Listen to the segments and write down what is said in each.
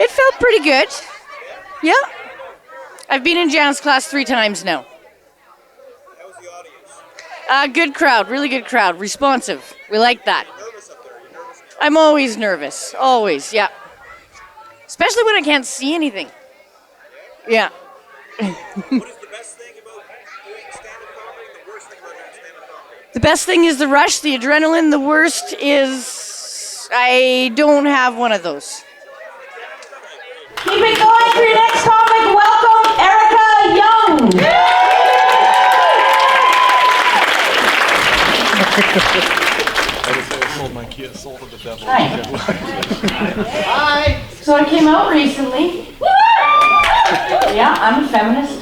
It felt pretty good. Yeah. I've been in Jan's class 3 times now. How was the audience? Good crowd, really good crowd, responsive. We like that. You're nervous up there. Are you nervous? I'm always nervous, always, yeah. Especially when I can't see anything. Yeah. What is the best thing about doing stand-up comedy and the worst thing about doing stand-up comedy? The best thing is the rush, the adrenaline. The worst is I don't have one of those. Keep it going for your next comic. Welcome, Ericka Young. I just say I sold my key, soul to the devil. Hi. Hi. So I came out recently. Yeah, I'm a feminist.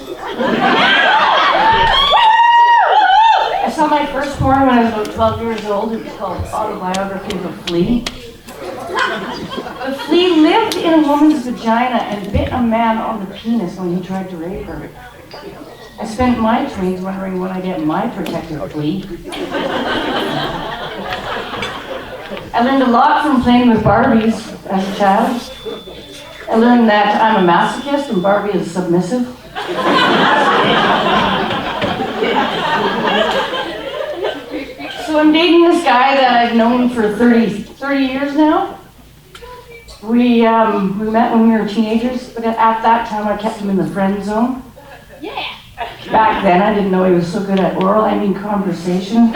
I saw my first porn when I was about 12 years old. It was called Autobiography of a Flea. The flea lived in a woman's vagina and bit a man on the penis when he tried to rape her. I spent my 20s wondering when I get my protective flea. I learned a lot from playing with Barbies as a child. I learned that I'm a masochist and Barbie is submissive. So I'm dating this guy that I've known for 30 years now. We met when we were teenagers, but at that time I kept him in the friend zone. Yeah. Back then I didn't know he was so good at conversation.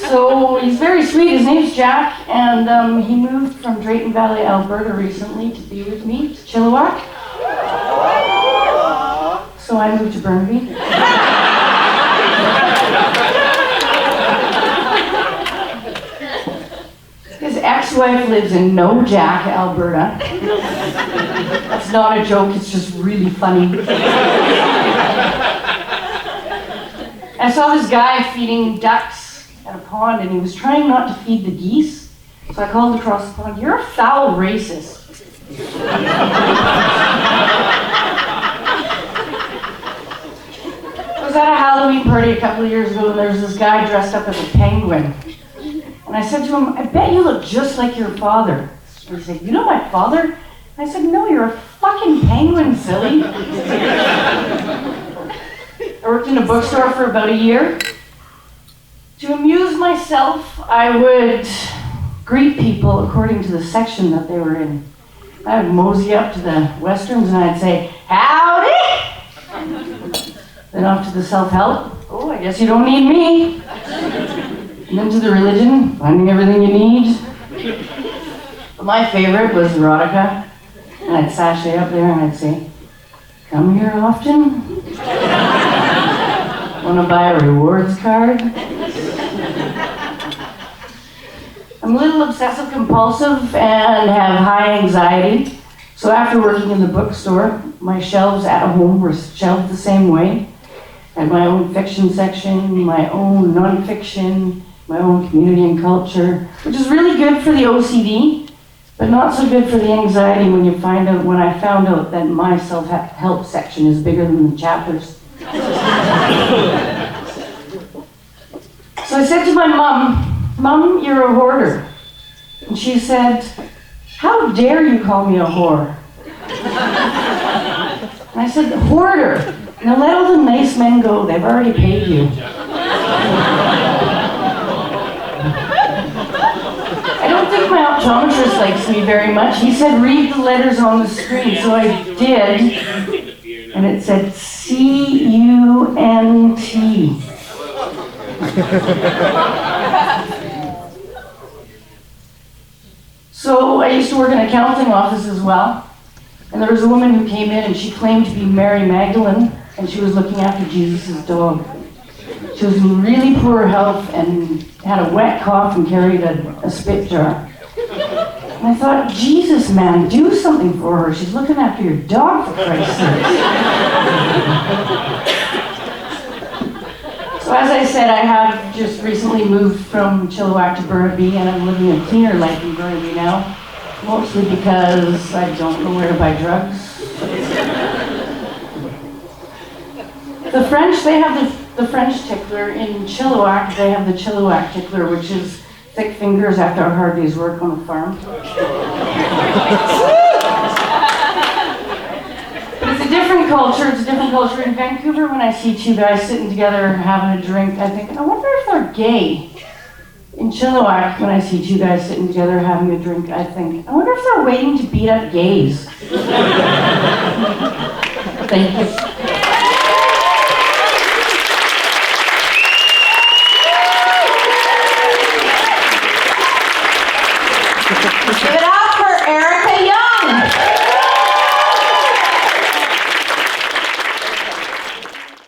So he's very sweet. His name's Jack, and he moved from Drayton Valley, Alberta recently to be with me to Chilliwack. So I moved to Burnaby. His ex-wife lives in No Jack, Alberta. That's not a joke, it's just really funny. I saw this guy feeding ducks at a pond and he was trying not to feed the geese. So I called across the pond, "You're a foul racist." I was at a Halloween party a couple of years ago and there was this guy dressed up as a penguin. And I said to him, "I bet you look just like your father." And he said, "You know my father?" I said, "No, you're a fucking penguin, silly." I worked in a bookstore for about a year. To amuse myself, I would greet people according to the section that they were in. I would mosey up to the westerns and I'd say, "Howdy!" Then off to the self-help. "Oh, I guess you don't need me." And then to the religion, finding everything you need. But my favorite was erotica. And I'd sashay up there and I'd say, "Come here often? Want to buy a rewards card?" I'm a little obsessive compulsive and have high anxiety. So after working in the bookstore, my shelves at home were shelved the same way. I had my own fiction section, my own nonfiction, my own community and culture, which is really good for the OCD, but not so good for the anxiety when I found out that my self-help section is bigger than the chapters. So I said to my mom, "Mom, you're a hoarder." And she said, "How dare you call me a whore?" And I said, "Hoarder, now let all the nice men go, they've already paid you." I don't think my optometrist likes me very much. He said, "Read the letters on the screen," so I did. And it said, CUNT. So I used to work in an accounting office as well. And there was a woman who came in and she claimed to be Mary Magdalene and she was looking after Jesus' dog. She was in really poor health and had a wet cough and carried a spit jar. And I thought, Jesus, man, do something for her. She's looking after your dog, for Christ's sake. So as I said, I have just recently moved from Chilliwack to Burnaby and I'm living a cleaner life in Burnaby now. Mostly because I don't know where to buy drugs. The French, they have the French tickler. In Chilliwack, they have the Chilliwack tickler, which is thick fingers after a hard day's work on the farm. But it's a different culture. It's a different culture in Vancouver. When I see two guys sitting together having a drink, I think, I wonder if they're gay. In Chilliwack, when I see two guys sitting together having a drink, I think, I wonder if they're waiting to beat up gays. Thank you.